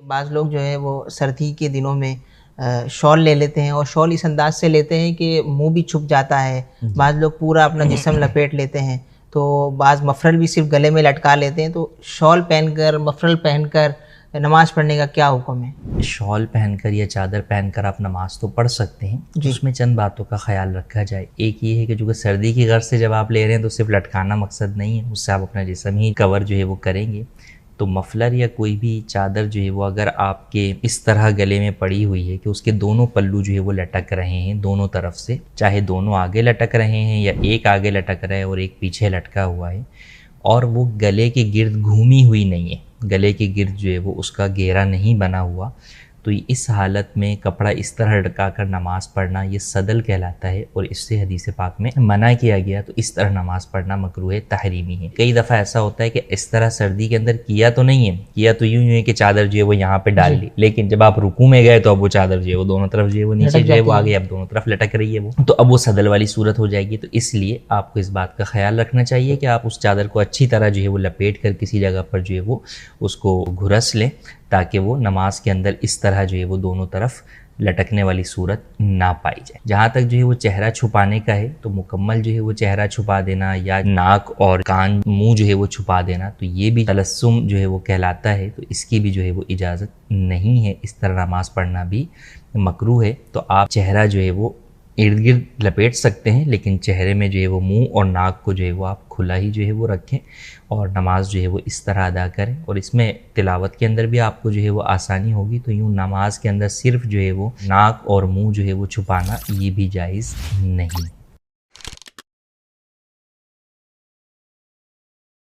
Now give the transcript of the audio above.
बाज़ लोग जो है वो सर्दी के दिनों में शॉल ले लेते हैं और शॉल इस अंदाज से लेते हैं कि मुंह भी छुप जाता है। बाज़ लोग पूरा अपना जिस्म लपेट लेते हैं, तो बाज़ मफरल भी सिर्फ गले में लटका लेते हैं। तो शॉल पहनकर, मफरल पहनकर नमाज़ पढ़ने का क्या हुक्म है? शॉल पहनकर या चादर पहनकर आप नमाज तो पढ़ सकते हैं, जी। उसमें चंद बातों का ख्याल रखा जाए। एक ये है कि जो कि सर्दी की गर्ज से जब आप ले रहे हैं तो सिर्फ लटकाना मकसद नहीं है, उससे आप अपना जिस्म ही कवर जो है वो करेंगे। तो मफलर या कोई भी चादर जो है वो अगर आपके इस तरह गले में पड़ी हुई है कि उसके दोनों पल्लू जो है वो लटक रहे हैं दोनों तरफ से, चाहे दोनों आगे लटक रहे हैं या एक आगे लटक रहा है और एक पीछे लटका हुआ है, और वो गले के गिर्द घूमी हुई नहीं है, गले के गिर्द जो है वो उसका घेरा नहीं बना हुआ, तो इस हालत में कपड़ा इस तरह लटका कर नमाज पढ़ना ये सदल कहलाता है और इससे हदीस पाक में मना किया गया। तो इस तरह नमाज पढ़ना मकरूह तहरीमी है। कई दफ़ा ऐसा होता है कि इस तरह सर्दी के अंदर किया तो नहीं है, किया तो यूं है कि चादर जो है वो यहाँ पे डाल ली, लेकिन जब आप रुकू में गए तो अब वो चादर जो है वो दोनों तरफ जो है वो नीचे जो है वो आगे अब दोनों तरफ लटक रही है वो, तो अब वो सदल वाली सूरत हो जाएगी। तो इसलिए आपको इस बात का ख्याल रखना चाहिए कि आप उस चादर को अच्छी तरह जो है वो लपेट कर किसी जगह पर जो है वो उसको घुरस लें, ताकि वो नमाज के अंदर इस तरह जो है वो दोनों तरफ लटकने वाली सूरत ना पाई जाए। जहाँ तक जो है वो चेहरा छुपाने का है, तो मुकम्मल जो है वो चेहरा छुपा देना या नाक और कान मुंह जो है वो छुपा देना, तो ये भी तलस्सुम जो है वो कहलाता है। तो इसकी भी जो है वो इजाज़त नहीं है, इस तरह नमाज पढ़ना भी मकरूह है। तो आप चेहरा जो है वो इर्द गिर्द लपेट सकते हैं, लेकिन चेहरे में जो है वो मुंह और नाक को जो है वो आप खुला ही जो है वो रखें और नमाज जो है वो इस तरह अदा करें। और इसमें तिलावत के अंदर भी आपको जो है वो आसानी होगी। तो यूँ नमाज के अंदर सिर्फ जो है वो नाक और मुंह जो है वो छुपाना ये भी जायज़ नहीं।